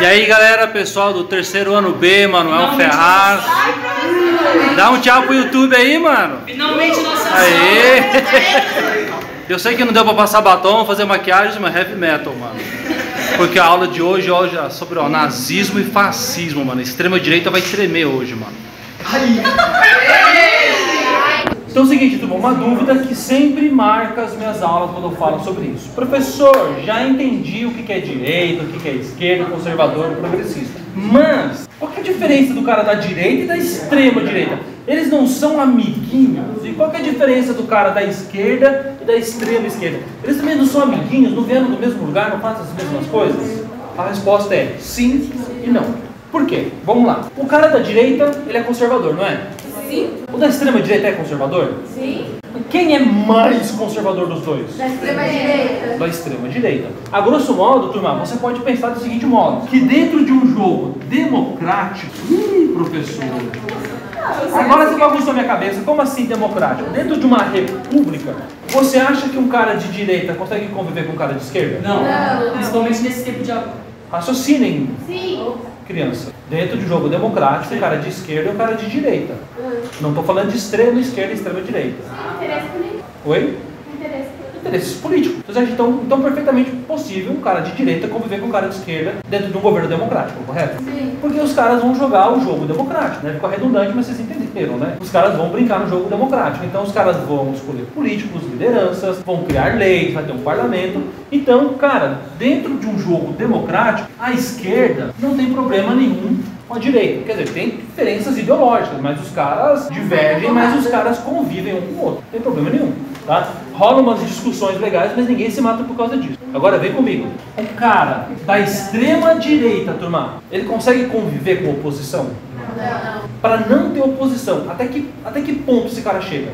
E aí galera, pessoal do terceiro ano B, Manuel Ferraz. Dá um tchau pro YouTube aí, mano. Finalmente nossa Aê! Eu sei que não deu pra passar batom, fazer maquiagem, mas heavy metal, mano. Porque a aula de hoje é sobre nazismo e fascismo, mano. A extrema direita vai tremer hoje, mano. Então é o seguinte, turma, uma dúvida que sempre marca as minhas aulas quando eu falo sobre isso. Professor, já entendi o que é direita, o que é esquerda, conservador, progressista. Mas, qual que é a diferença do cara da direita e da extrema direita? Eles não são amiguinhos? E qual que é a diferença do cara da esquerda e da extrema esquerda? Eles também não são amiguinhos, não vieram do mesmo lugar, não fazem as mesmas coisas? A resposta é sim e não. Por quê? Vamos lá. O cara da direita, ele é conservador, não é? Sim. O da extrema direita é conservador? Sim. Quem é mais conservador dos dois? Da extrema direita. Da extrema direita. A grosso modo, turma, você pode pensar do seguinte modo: que dentro de um jogo democrático... professor... Agora você bagunçou minha cabeça. Como assim democrático? Dentro de uma república, você acha que um cara de direita consegue conviver com um cara de esquerda? Não. Principalmente nesse tempo de... Raciocinem. Sim. Criança. Dentro de um jogo democrático, o cara de esquerda é o cara de direita. Não estou falando de extrema esquerda e extrema direita. Interesse político. Oi? Interesse. Interesses políticos. Então perfeitamente possível um cara de direita conviver com um cara de esquerda dentro de um governo democrático, correto? Sim. Porque os caras vão jogar o jogo democrático, né? Ficou redundante, mas vocês entenderam, né? Os caras vão brincar no jogo democrático. Então os caras vão escolher políticos, lideranças, vão criar leis, vai ter um parlamento. Então, cara, dentro de um jogo democrático, a esquerda não tem problema nenhum com a direita. Quer dizer, tem diferenças ideológicas, mas os caras divergem, mas os caras convivem um com o outro. Não tem problema nenhum, tá? Rolam umas discussões legais, mas ninguém se mata por causa disso. Agora vem comigo. Um cara da extrema direita, turma, ele consegue conviver com a oposição? Não. Para não ter oposição, até que ponto esse cara chega?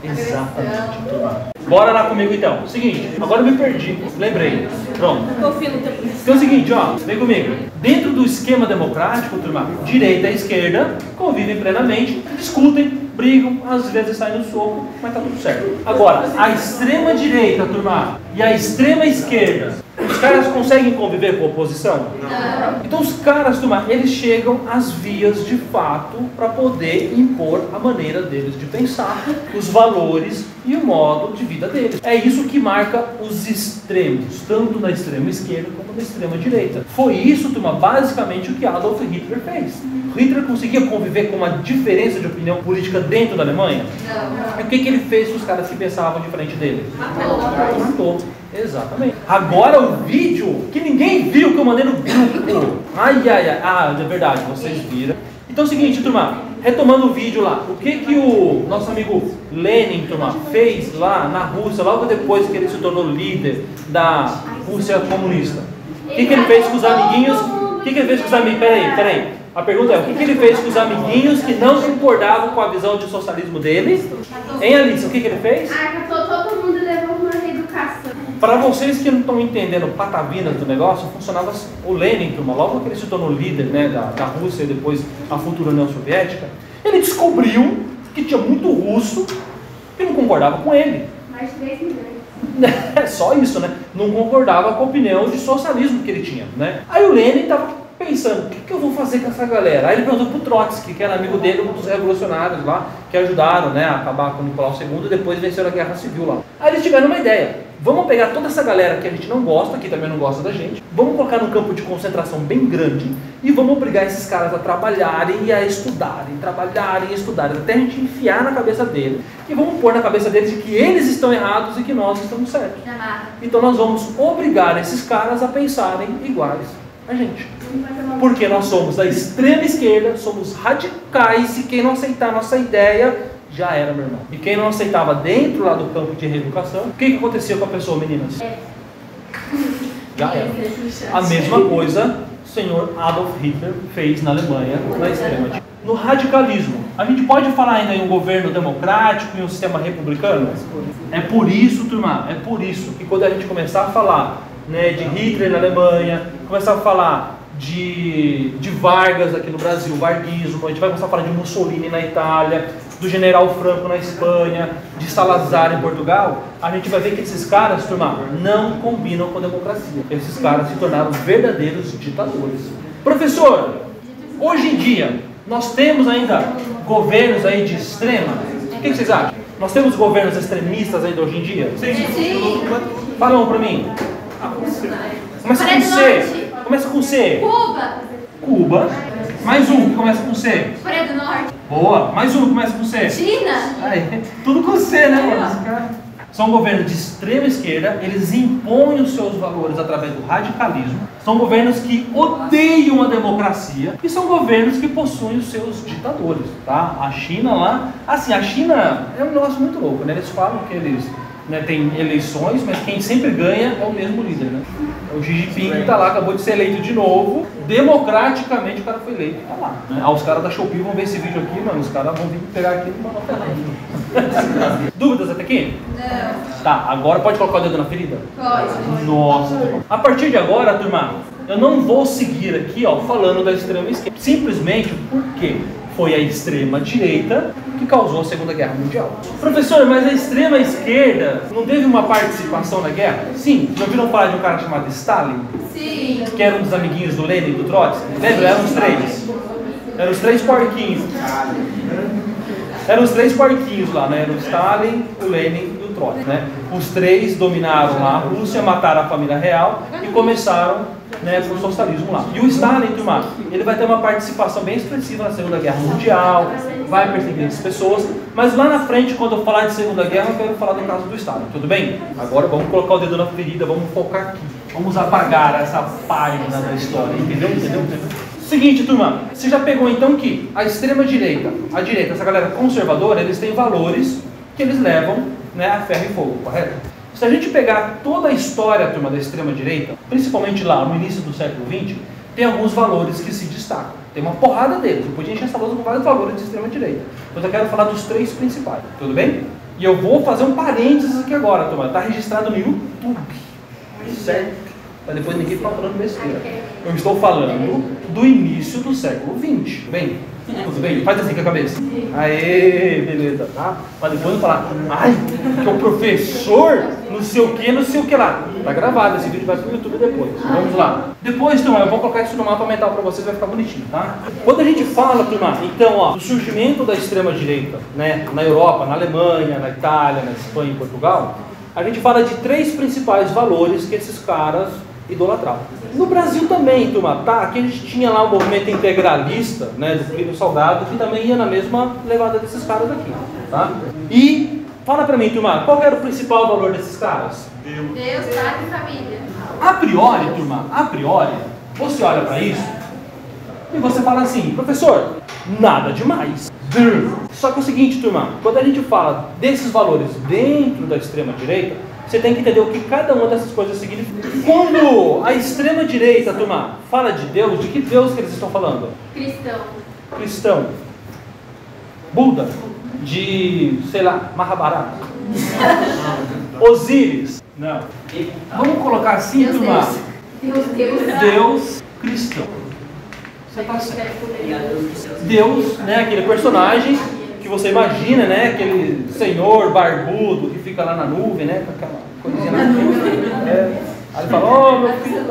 Exatamente, turma. Bora lá comigo então. Seguinte, agora eu me perdi, lembrei. Pronto. Confio no teu professor. Então é o seguinte, ó, vem comigo. Dentro do esquema democrático, turma, direita e esquerda convivem plenamente, discutem, brigam, às vezes saem no soco, mas tá tudo certo. Agora, a extrema direita, turma, e a extrema esquerda, os caras conseguem conviver com a oposição? Não. Então os caras, turma, eles chegam às vias de fato para poder impor a maneira deles de pensar, os valores e o modo de vida deles. É isso que marca os extremos, tanto na extrema esquerda como na extrema direita. Foi isso, turma, basicamente o que Adolf Hitler fez. Hitler conseguia conviver com uma diferença de opinião política dentro da Alemanha? Não. E o que ele fez com os caras que pensavam diferente dele? Matou. Matou. Exatamente. Agora o vídeo que ninguém viu que eu mandei no grupo. Ai. Ah, é verdade, vocês viram. Então é o seguinte, turma, retomando o vídeo lá, o que o nosso amigo Lenin, turma, fez lá na Rússia, logo depois que ele se tornou líder da Rússia comunista? O que ele fez com os amiguinhos? O que ele fez com os amiguinhos? Peraí. A pergunta é, o que ele fez com os amiguinhos que não concordavam com a visão de socialismo dele? Hein, Alice, o que ele fez? Todo mundo levou uma reeducação. Para vocês que não estão entendendo patavinas do negócio, funcionava assim. O Lenin, turma, logo que ele se tornou líder, né, da Rússia e depois a futura União Soviética, ele descobriu que tinha muito russo que não concordava com ele. Mais de 3 milhões. É só isso, né? Não concordava com a opinião de socialismo que ele tinha, né? Aí o Lenin estava pensando, o que eu vou fazer com essa galera? Aí ele perguntou pro Trotsky, que era amigo dele, um dos revolucionários lá, que ajudaram, né, a acabar com o Nicolau II e depois venceram a Guerra Civil lá. Aí eles tiveram uma ideia. Vamos pegar toda essa galera que a gente não gosta, que também não gosta da gente, vamos colocar num campo de concentração bem grande e vamos obrigar esses caras a trabalharem e a estudarem, até a gente enfiar na cabeça deles e vamos pôr na cabeça deles de que eles estão errados e que nós estamos certos. Então nós vamos obrigar esses caras a pensarem iguais a gente. Porque nós somos da extrema esquerda, somos radicais e quem não aceitar nossa ideia já era, meu irmão. E quem não aceitava dentro lá do campo de reeducação, o que acontecia com a pessoa, meninas? Já era. A mesma coisa o senhor Adolf Hitler fez na Alemanha, na extrema direita. No radicalismo, a gente pode falar ainda em um governo democrático e um sistema republicano? É por isso, turma, é por isso que quando a gente começar a falar, né, de Hitler na Alemanha, começar a falar de Vargas aqui no Brasil, varguismo, a gente vai começar a falar de Mussolini na Itália, do General Franco na Espanha, de Salazar em Portugal, a gente vai ver que esses caras, turma, não combinam com a democracia. Esses caras se tornaram verdadeiros ditadores. Professor, hoje em dia, nós temos ainda governos aí de extrema? O que vocês acham? Nós temos governos extremistas ainda hoje em dia? Sim. Fala um pra mim. Começa com C. Começa com C. Cuba. Cuba. Mais um que começa com C. Coreia do Norte. Boa. Mais um que começa com C. China. Aí, tudo com C, né, mano? Esse cara. São governos de extrema esquerda, eles impõem os seus valores através do radicalismo. São governos que odeiam a democracia e são governos que possuem os seus ditadores, tá? A China lá, assim, a China é um negócio muito louco, né? Eles falam que eles, né, têm eleições, mas quem sempre ganha é o mesmo líder, né? O Xi Jinping está lá, acabou de ser eleito de novo, democraticamente o cara foi eleito, tá lá. Né? Os caras da Shopee vão ver esse vídeo aqui, mano, os caras vão vir pegar aqui numa nota. Dúvidas até aqui? Não. Tá, agora pode colocar o dedo na ferida? Pode. Nossa. A partir de agora, turma, eu não vou seguir aqui, ó, falando da extrema esquerda. Simplesmente porque foi a extrema direita que causou a Segunda Guerra Mundial. Professor, mas a extrema esquerda não teve uma participação na guerra? Sim. Já ouviram falar de um cara chamado Stalin? Sim. Que era um dos amiguinhos do Lenin e do Trotsky? Lembra? Eram os três. Eram os três porquinhos. Eram os três porquinhos lá, né? Era o Stalin, o Lenin e o Trotsky, né? Os três dominaram lá a Rússia, mataram a família real e começaram, né, com o socialismo lá. E o Stalin, turma, ele vai ter uma participação bem expressiva na Segunda Guerra Mundial, vai perseguir as pessoas, mas lá na frente, quando eu falar de Segunda Guerra, eu quero falar do caso do Stalin, tudo bem? Agora vamos colocar o dedo na ferida, vamos focar aqui. Vamos apagar essa página da história, entendeu? Seguinte, turma, você já pegou então que a extrema direita, a direita, essa galera conservadora, eles têm valores que eles levam, né, a ferro e fogo, correto? Se a gente pegar toda a história, turma, da extrema direita, principalmente lá no início do século XX, tem alguns valores que se destacam. Tem uma porrada deles, eu podia encher essa lousa com vários valores de extrema direita. Mas eu quero falar dos três principais, tudo bem? E eu vou fazer um parênteses aqui agora, turma, está registrado no YouTube, certo? Para depois ninguém ficar falando besteira. Eu estou falando do início do século XX, tudo bem? Tudo bem? Faz assim com a cabeça. Aê, beleza, tá? Mas depois eu falar, ai, que o professor, não sei o que lá. Tá gravado, esse vídeo vai pro YouTube depois. Vamos lá. Depois, turma, eu vou colocar isso no mapa mental para vocês, vai ficar bonitinho, tá? Quando a gente fala, turma, então, ó, do surgimento da extrema-direita, né, na Europa, na Alemanha, na Itália, na Espanha e Portugal, a gente fala de três principais valores que esses caras idolatravam. No Brasil também, turma, tá? Aqui a gente tinha lá o movimento integralista, né, do Plínio Salgado, que também ia na mesma levada desses caras aqui, tá? E fala pra mim, turma, qual era o principal valor desses caras? Deus, pátria e família. A priori, turma, a priori, você olha pra isso e você fala assim, professor, nada demais. Só que é o seguinte, turma, quando a gente fala desses valores dentro da extrema-direita, você tem que entender o que cada uma dessas coisas significa. Quando a extrema-direita, turma, fala de Deus, de que Deus que eles estão falando? Cristão. Cristão. Buda. De, sei lá, Mahabharata. Osíris. Não. Vamos colocar assim, Deus, turma. Deus. Deus cristão. Você tá certo. Deus, né, aquele personagem que você imagina, né, aquele senhor barbudo que fica lá na nuvem, né, com aquela coisinha na nuvem. Aí ele fala, oh, meu filho.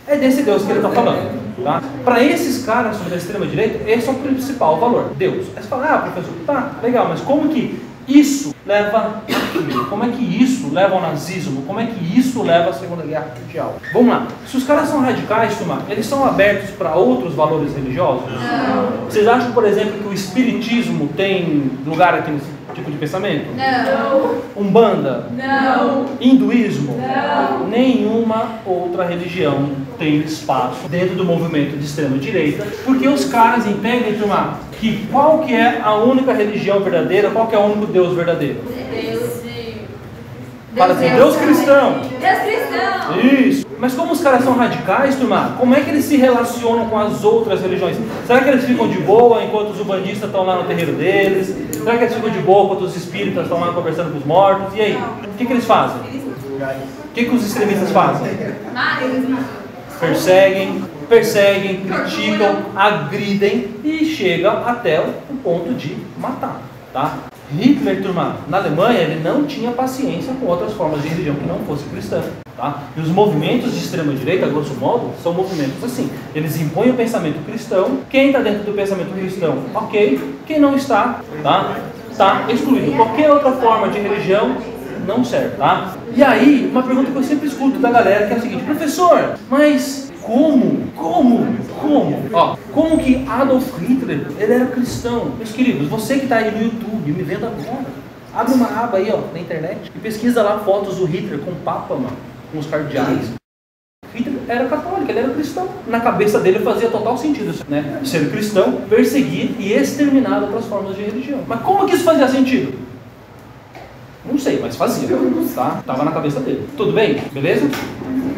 É desse Deus que ele está falando, tá? Para esses caras da extrema-direita, esse é o principal valor, Deus. Aí você fala, ah, professor, tá, legal, mas como que isso leva aquilo? Como é que isso leva ao nazismo? Como é que isso leva à Segunda Guerra Mundial? Vamos lá. Se os caras são radicais, turma, eles são abertos para outros valores religiosos? Não. Vocês acham, por exemplo, que o espiritismo tem lugar aqui nesse tipo de pensamento? Não. Umbanda? Não. Hinduísmo? Não. Nenhuma outra religião tem espaço dentro do movimento de extrema-direita, porque os caras entendem, turma, que qual que é a única religião verdadeira, qual que é o único Deus verdadeiro? Deus. Fala assim, Deus cristão. Deus cristão. Isso. Mas como os caras são radicais, turma, como é que eles se relacionam com as outras religiões? Será que eles ficam de boa enquanto os umbandistas estão lá no terreiro deles? Será que eles ficam de boa enquanto os espíritas estão lá conversando com os mortos? E aí? O que eles fazem? O que os extremistas fazem? Perseguem, criticam, agridem e chegam até o ponto de matar. tá? Hitler, turma, na Alemanha, ele não tinha paciência com outras formas de religião que não fosse cristã, tá? E os movimentos de extrema-direita, grosso modo, são movimentos assim. Eles impõem o pensamento cristão. Quem está dentro do pensamento cristão, ok. Quem não está, tá excluído. Qualquer outra forma de religião não serve, tá? E aí, uma pergunta que eu sempre escuto da galera, que é o seguinte: professor, mas como que Adolf Hitler, ele era cristão? Meus queridos, você que está aí no YouTube, me vendo agora, abre uma aba aí, ó, na internet, e pesquisa lá fotos do Hitler com o Papa, mano, com os cardeais. Hitler era católico, ele era cristão. Na cabeça dele fazia total sentido, né? Ser cristão, perseguir e exterminar outras formas de religião. Mas como que isso fazia sentido? Não sei, mas fazia, tá? Tava na cabeça dele. Tudo bem? Beleza?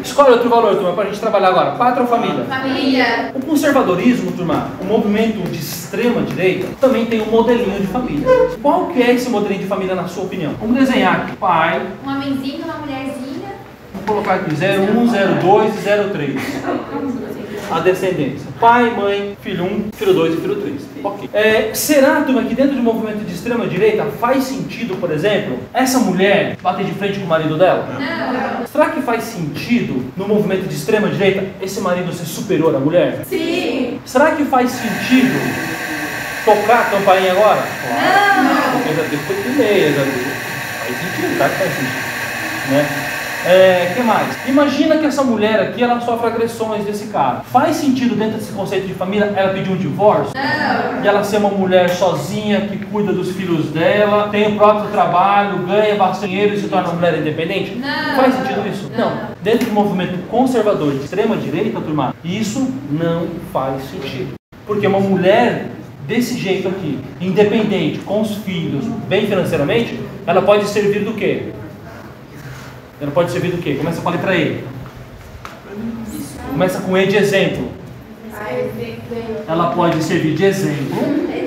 Escolhe outro valor, turma, pra gente trabalhar agora. Pátria ou família? Família. O conservadorismo, turma, o movimento de extrema direita, também tem um modelinho de família. Qual que é esse modelinho de família na sua opinião? Vamos desenhar aqui. Pai. Um homenzinho, uma mulherzinha. Vou colocar aqui 01, 02 e 03. A descendência. Pai, mãe, filho 1, filho 2 e filho 3. Ok. Será, turma, que dentro de um movimento de extrema direita faz sentido, por exemplo, essa mulher bater de frente com o marido dela? Não. Será que faz sentido, no movimento de extrema direita, esse marido ser superior à mulher? Sim. Será que faz sentido tocar a campainha agora? Claro. Não. Porque já depois de meia, já viu? Faz sentido, tá? Faz sentido. Né? Que mais? Imagina que essa mulher aqui, ela sofre agressões desse cara. Faz sentido dentro desse conceito de família ela pedir um divórcio? Não. E ela ser uma mulher sozinha, que cuida dos filhos dela, tem o próprio trabalho, ganha bastante dinheiro e se torna uma mulher independente? Não. Faz sentido isso? Não. Dentro do movimento conservador de extrema direita, turma, isso não faz sentido. Porque uma mulher desse jeito aqui, independente, com os filhos, bem financeiramente, ela pode servir do quê? Ela pode servir do quê? Começa com a letra E. Começa com E de exemplo. Ela pode servir de exemplo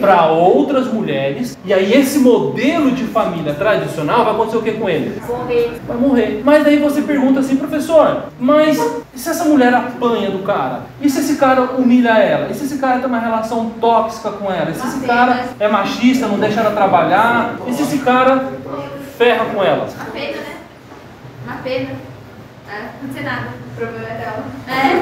para outras mulheres. E aí esse modelo de família tradicional vai acontecer o que com ele? Morrer. Vai morrer. Mas daí você pergunta assim: professor, mas e se essa mulher apanha do cara? E se esse cara humilha ela? E se esse cara tem uma relação tóxica com ela? E se esse cara é machista, não deixa ela trabalhar? E se esse cara ferra com ela? Uma pena, né? Uma pena. Não aconteceu nada. O problema é dela.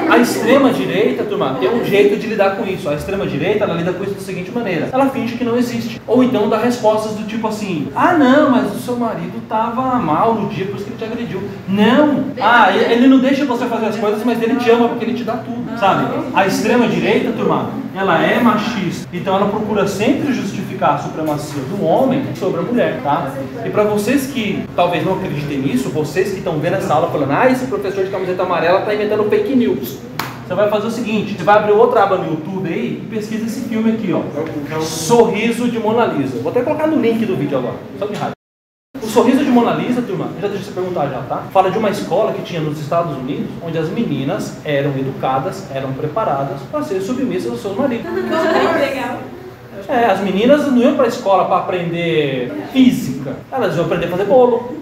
A extrema-direita, turma, tem um jeito de lidar com isso. A extrema-direita, ela lida com isso da seguinte maneira: ela finge que não existe. Ou então dá respostas do tipo assim: ah, não, mas o seu marido estava mal no dia, por isso que ele te agrediu. Não! Ah, ele não deixa você fazer as coisas, mas ele te ama porque ele te dá tudo, sabe? A extrema-direita, turma, ela é machista. Então ela procura sempre justificar a supremacia do homem sobre a mulher, tá? E para vocês que talvez não acreditem nisso, vocês que estão vendo essa aula falando: ah, esse professor de camiseta amarela está inventando fake news. Você vai fazer o seguinte: você vai abrir outra aba no YouTube aí e pesquisa esse filme aqui, ó. Sorriso de Mona Lisa. Vou até colocar no link do vídeo agora, só de rádio. O Sorriso de Mona Lisa, turma, já deixa você perguntar já, tá? Fala de uma escola que tinha nos Estados Unidos, onde as meninas eram educadas, eram preparadas para ser submissas aos seus maridos. Legal. As meninas não iam para a escola para aprender física, elas iam aprender a fazer bolo.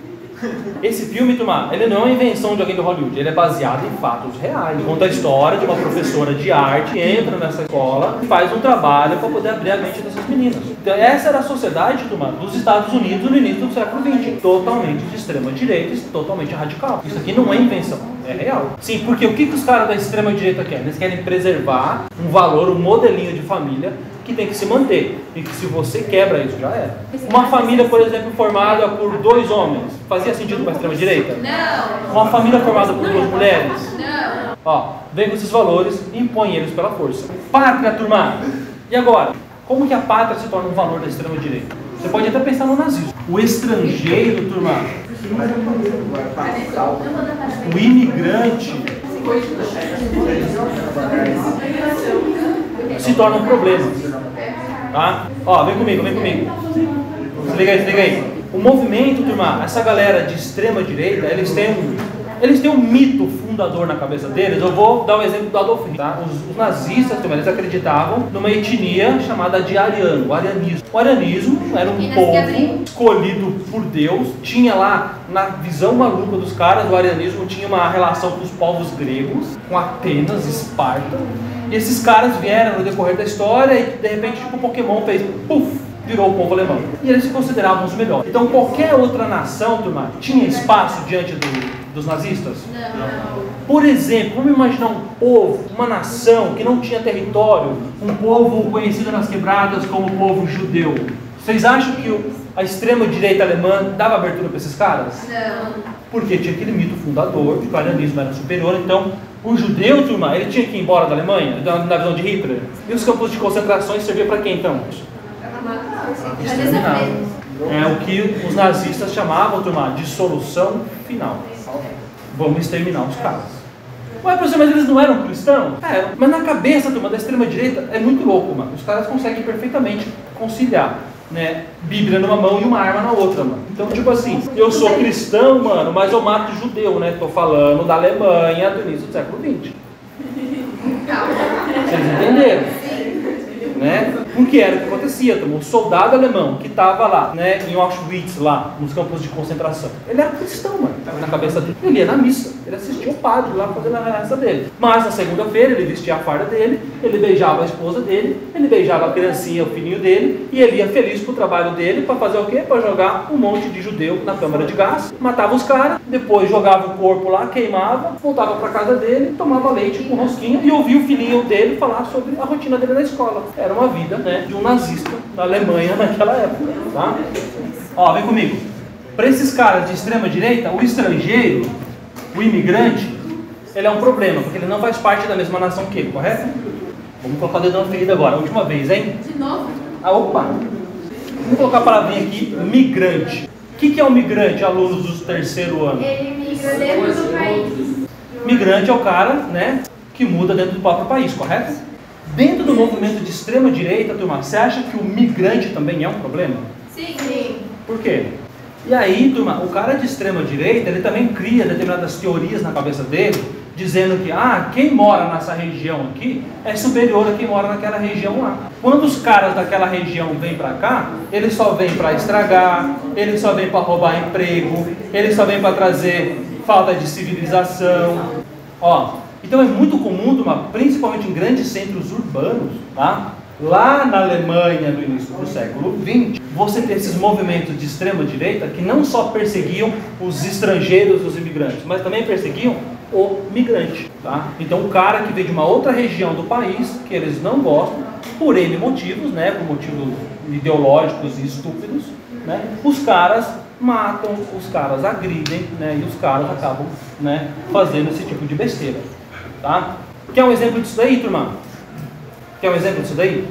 Esse filme, turma, ele não é uma invenção de alguém do Hollywood, ele é baseado em fatos reais. Conta a história de uma professora de arte que entra nessa escola e faz um trabalho para poder abrir a mente dessas meninas. Então, essa era a sociedade, turma, dos Estados Unidos no início do século XX. Totalmente de extrema direita e totalmente radical. Isso aqui não é invenção, é real. Sim, porque o que os caras da extrema direita querem? Eles querem preservar um valor, um modelinho de família que tem que se manter, e que se você quebra isso, já era. Uma família, por exemplo, formada por 2 homens, fazia sentido para a extrema-direita? Não. Uma família formada por 2 mulheres? Não. Ó, vem com esses valores e impõe eles pela força. Pátria, turma! E agora? Como que a pátria se torna um valor da extrema-direita? Você pode até pensar no nazismo. O estrangeiro, turma, o imigrante, se torna um problema, tá? Ó, vem comigo. Se liga aí. O movimento, turma, essa galera de extrema direita, eles têm um mito fundador na cabeça deles. Eu vou dar o exemplo do Adolf Hitler, tá? Os nazistas, turma, eles acreditavam numa etnia chamada de ariano, o arianismo. O arianismo era um povo escolhido por Deus, tinha lá, na visão maluca dos caras, o arianismo tinha uma relação com os povos gregos, com Atenas, Esparta. E esses caras vieram no decorrer da história e de repente tipo o Pokémon fez puff, virou o povo alemão. E eles se consideravam os melhores. Então qualquer outra nação, turma, tinha espaço diante dos nazistas? Não. Por exemplo, vamos imaginar um povo, uma nação que não tinha território, um povo conhecido nas quebradas como o povo judeu. Vocês acham que a extrema-direita alemã dava abertura para esses caras? Não. Porque tinha aquele mito fundador de que o arianismo era superior, então o judeu, turma, ele tinha que ir embora da Alemanha, na visão de Hitler. E os campos de concentração serviam para quem então? Exterminar. É o que os nazistas chamavam, turma, de solução final. Vamos exterminar os caras. Ué, professor, mas eles não eram cristãos? Eram. Mas na cabeça, turma, da extrema-direita é muito louco, mano. Os caras conseguem perfeitamente conciliar, né, Bíblia numa mão e uma arma na outra, mano. Então, tipo assim, eu sou cristão, mano, mas eu mato judeu, né? Tô falando da Alemanha do início do século XX. Vocês entenderam? Né? Porque era o que acontecia, o soldado alemão que estava lá, né, em Auschwitz, lá, nos campos de concentração, ele era cristão, mano, na cabeça dele. Ele ia na missa, ele assistia o padre lá fazendo a missa dele. Mas na segunda-feira ele vestia a farda dele, ele beijava a esposa dele, ele beijava a criancinha, o filhinho dele, e ele ia feliz pro trabalho dele para fazer o quê? Para jogar um monte de judeu na câmara de gás, matava os caras, depois jogava o corpo lá, queimava, voltava para casa dele, tomava leite com rosquinha e ouvia o filhinho dele falar sobre a rotina dele na escola. Era uma vida, né, de um nazista na Alemanha naquela época, tá? Ó, vem comigo. Para esses caras de extrema direita, o estrangeiro, o imigrante, ele é um problema, porque ele não faz parte da mesma nação que ele, correto? Vamos colocar o dedo na ferida agora, a última vez, hein? De novo? Ah, opa! Vamos colocar a palavrinha aqui, migrante. O que é um migrante, alunos do terceiro ano? Ele migra dentro do país. Migrante é o cara, né, que muda dentro do próprio país, correto? Dentro do movimento de extrema direita, turma, você acha que o migrante também é um problema? Sim. Sim. Por quê? E aí, turma, o cara de extrema direita, ele também cria determinadas teorias na cabeça dele, dizendo que, quem mora nessa região aqui é superior a quem mora naquela região lá. Quando os caras daquela região vêm pra cá, eles só vêm pra estragar, eles só vêm pra roubar emprego, eles só vêm pra trazer falta de civilização. Ó, então é muito comum, turma, principalmente em grandes centros urbanos, tá? Lá na Alemanha, no início do século XX, você tem esses movimentos de extrema direita que não só perseguiam os estrangeiros, os imigrantes, mas também perseguiam o migrante, tá? Então o cara que veio de uma outra região do país, que eles não gostam, por N motivos, né? Por motivos ideológicos e estúpidos, né? Os caras matam, os caras agridem, né? E os caras acabam, né, fazendo esse tipo de besteira, tá? Quer um exemplo disso daí, turma? Quer um exemplo disso daí?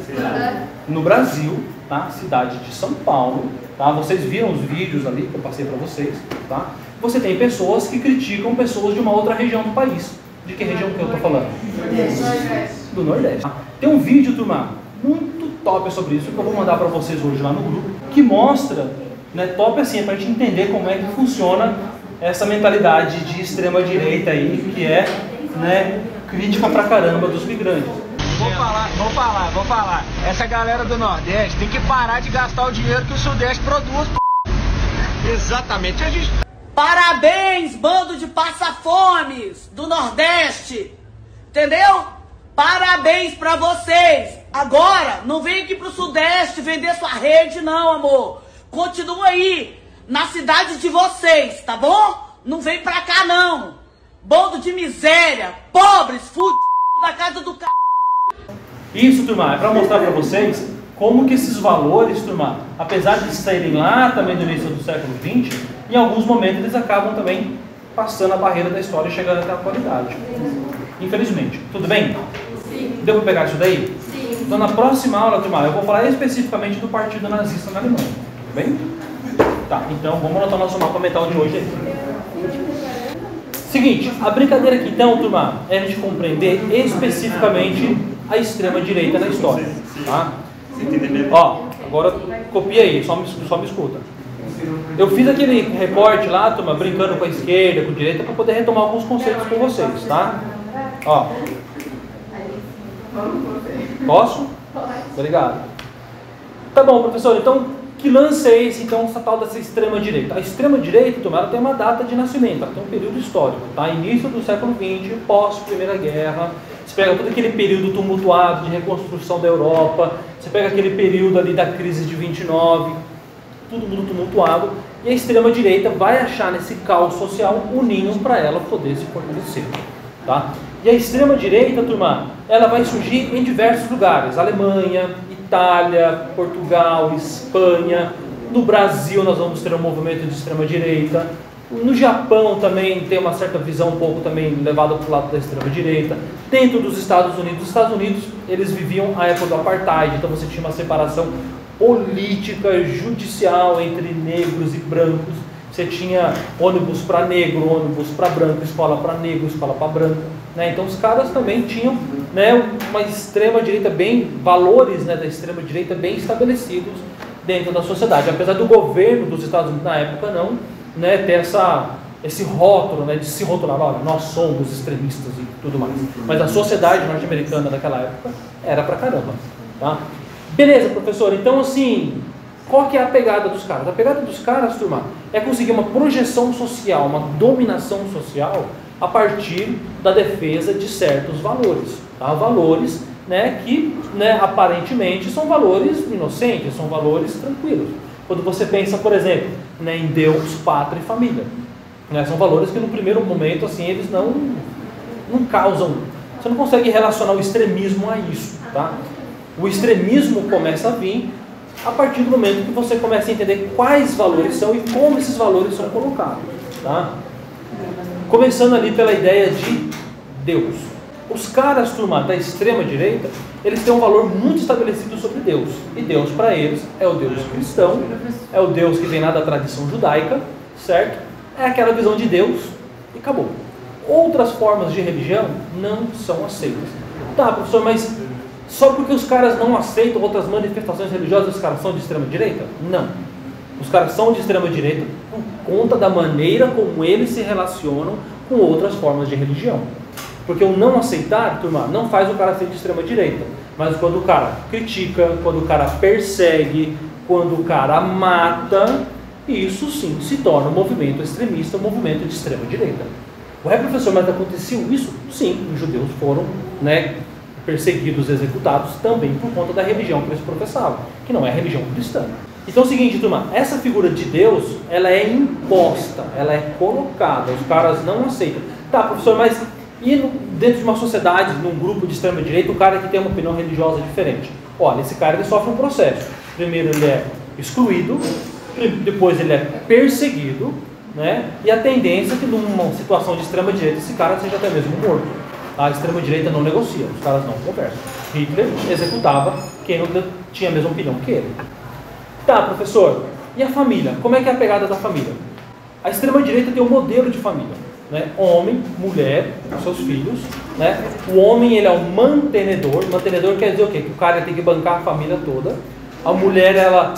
No Brasil, tá? Cidade de São Paulo, tá? Vocês viram os vídeos ali que eu passei para vocês, tá? Você tem pessoas que criticam pessoas de uma outra região do país. De que região que eu estou falando? Do Nordeste. Tem um vídeo, turma, muito top sobre isso, que eu vou mandar para vocês hoje lá no grupo, que mostra, né, top assim, para a gente entender como é que funciona essa mentalidade de extrema direita aí, que é, né, crítica pra caramba dos migrantes. Vou falar. Essa galera do Nordeste tem que parar de gastar o dinheiro que o Sudeste produz, Exatamente, a gente... Parabéns, bando de passa-fomes do Nordeste, entendeu? Parabéns pra vocês. Agora, não vem aqui pro Sudeste vender sua rede não, amor. Continua aí, na cidade de vocês, tá bom? Não vem pra cá não. Bando de miséria, pobres, fudidos da casa do c... Isso, turma, é pra mostrar pra vocês como que esses valores, turma, apesar de saírem lá também do início do século XX, em alguns momentos eles acabam também passando a barreira da história e chegando até a atualidade. Infelizmente. Tudo bem? Sim. Deu pra pegar isso daí? Sim. Então na próxima aula, turma, eu vou falar especificamente do partido nazista na Alemanha. Tudo bem? Tá, então vamos anotar o nosso mapa mental de hoje aí. Seguinte, a brincadeira aqui então, turma, é a gente compreender especificamente a extrema direita na história, tá? Ó, agora copia aí, só me escuta. Eu fiz aquele recorte lá, turma, brincando com a esquerda, com a direita, para poder retomar alguns conceitos com vocês, tá? Ó. Posso? Obrigado. Tá bom, professor, então que lance é esse, então, essa tal dessa extrema direita? A extrema direita, turma, ela tem uma data de nascimento, ela tem um período histórico, tá? Início do século XX, pós-Primeira Guerra, Você pega todo aquele período tumultuado de reconstrução da Europa, você pega aquele período ali da crise de 29, tudo muito tumultuado, e a extrema-direita vai achar nesse caos social um ninho para ela poder se fortalecer. Tá? E a extrema-direita, turma, ela vai surgir em diversos lugares: Alemanha, Itália, Portugal, Espanha. No Brasil nós vamos ter um movimento de extrema-direita. No Japão também tem uma certa visão um pouco também levada para o lado da extrema-direita. Dentro dos Estados Unidos, os Estados Unidos eles viviam a época do apartheid, então você tinha uma separação política, judicial entre negros e brancos. Você tinha ônibus para negro, ônibus para branco, escola para negro, escola para branco. Né? Então os caras também tinham, né, uma extrema-direita valores, né, da extrema-direita bem estabelecidos dentro da sociedade. Apesar do governo dos Estados Unidos na época não, né, ter esse rótulo, né, de se rotular, olha, nós somos extremistas e tudo mais. Mas a sociedade norte-americana daquela época era pra caramba. Tá? Beleza, professor, então assim, qual que é a pegada dos caras? A pegada dos caras, turma, é conseguir uma projeção social, uma dominação social a partir da defesa de certos valores. Tá? Valores, né, que, né, aparentemente são valores inocentes, são valores tranquilos. Quando você pensa, por exemplo, né, em Deus, pátria e família, né, são valores que no primeiro momento assim, eles não causam, você não consegue relacionar o extremismo a isso. Tá? O extremismo começa a vir a partir do momento que você começa a entender quais valores são e como esses valores são colocados. Tá? Começando ali pela ideia de Deus. Os caras, turma, da extrema-direita, eles têm um valor muito estabelecido sobre Deus. E Deus, para eles, é o Deus cristão, é o Deus que vem lá da tradição judaica, certo? É aquela visão de Deus e acabou. Outras formas de religião não são aceitas. Tá, professor, mas só porque os caras não aceitam outras manifestações religiosas, os caras são de extrema-direita? Não. Os caras são de extrema-direita por conta da maneira como eles se relacionam com outras formas de religião. Porque o não aceitar, turma, não faz o cara ser de extrema-direita. Mas quando o cara critica, quando o cara persegue, quando o cara mata, isso sim se torna um movimento extremista, um movimento de extrema-direita. Ué, professor, mas aconteceu isso? Sim, os judeus foram, né, perseguidos, executados também por conta da religião que eles professavam, que não é a religião cristã. Então é o seguinte, turma, essa figura de Deus, ela é imposta, ela é colocada, os caras não aceitam. Tá, professor, mas e dentro de uma sociedade, num grupo de extrema-direita, o cara que tem uma opinião religiosa diferente? Olha, esse cara ele sofre um processo. Primeiro ele é excluído, depois ele é perseguido, né? E a tendência é que numa situação de extrema-direita esse cara seja até mesmo morto. A extrema-direita não negocia, os caras não conversam. Hitler executava quem não tinha a mesma opinião que ele. Tá, professor, e a família? Como é que é a pegada da família? A extrema-direita tem um modelo de família. Né? Homem, mulher, seus filhos, né? O homem ele é o mantenedor. Mantenedor quer dizer o quê? Que o cara tem que bancar a família toda. A mulher ela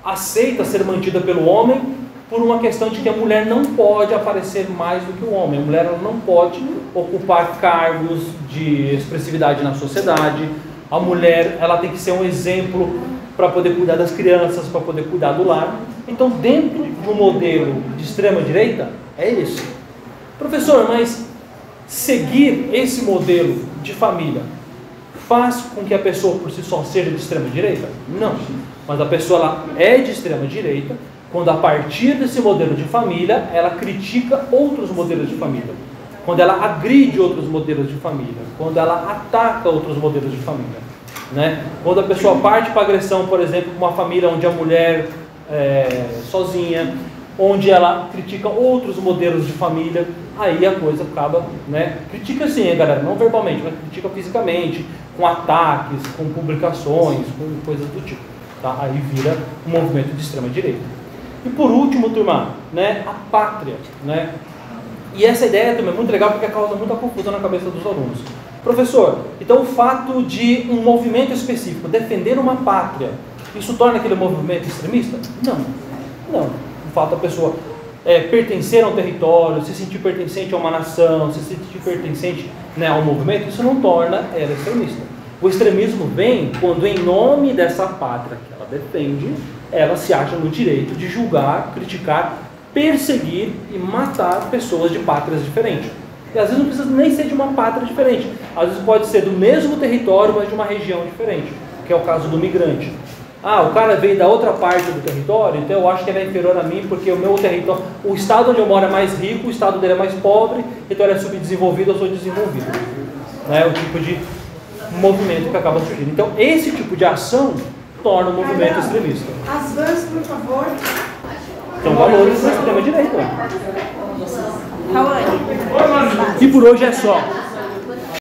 aceita ser mantida pelo homem por uma questão de que a mulher não pode aparecer mais do que o homem. A mulher ela não pode ocupar cargos de expressividade na sociedade. A mulher ela tem que ser um exemplo para poder cuidar das crianças, para poder cuidar do lar. Então, dentro de um modelo de extrema direita, é isso. Professor, mas seguir esse modelo de família faz com que a pessoa por si só seja de extrema direita? Não. Mas a pessoa ela é de extrema direita quando a partir desse modelo de família ela critica outros modelos de família. Quando ela agride outros modelos de família. Quando ela ataca outros modelos de família. Né? Quando a pessoa parte para agressão, por exemplo, uma família onde a mulher é sozinha, onde ela critica outros modelos de família, aí a coisa acaba, né? Critica sim, galera, não verbalmente, mas critica fisicamente, com ataques, com publicações, com coisas do tipo. Tá? Aí vira um movimento de extrema direita. E por último, turma, né, a pátria. Né? E essa ideia também é muito legal porque causa muita confusão na cabeça dos alunos. Professor, então o fato de um movimento específico defender uma pátria, isso torna aquele movimento extremista? Não, não. O fato da pessoa pertencer a um território, se sentir pertencente a uma nação, se sentir pertencente, né, a um movimento, isso não torna ela extremista. O extremismo vem quando, em nome dessa pátria que ela defende, ela se acha no direito de julgar, criticar, perseguir e matar pessoas de pátrias diferentes. E às vezes não precisa nem ser de uma pátria diferente. Às vezes pode ser do mesmo território, mas de uma região diferente, que é o caso do migrante. Ah, o cara veio da outra parte do território, então eu acho que ele é inferior a mim, porque o meu território, o estado onde eu moro é mais rico, o estado dele é mais pobre, então ele é subdesenvolvido, eu sou desenvolvido. É o tipo de movimento que acaba surgindo. Então, esse tipo de ação torna o movimento extremista. As vans, por favor. São valores da extrema-direita. Raoni. E por hoje é só.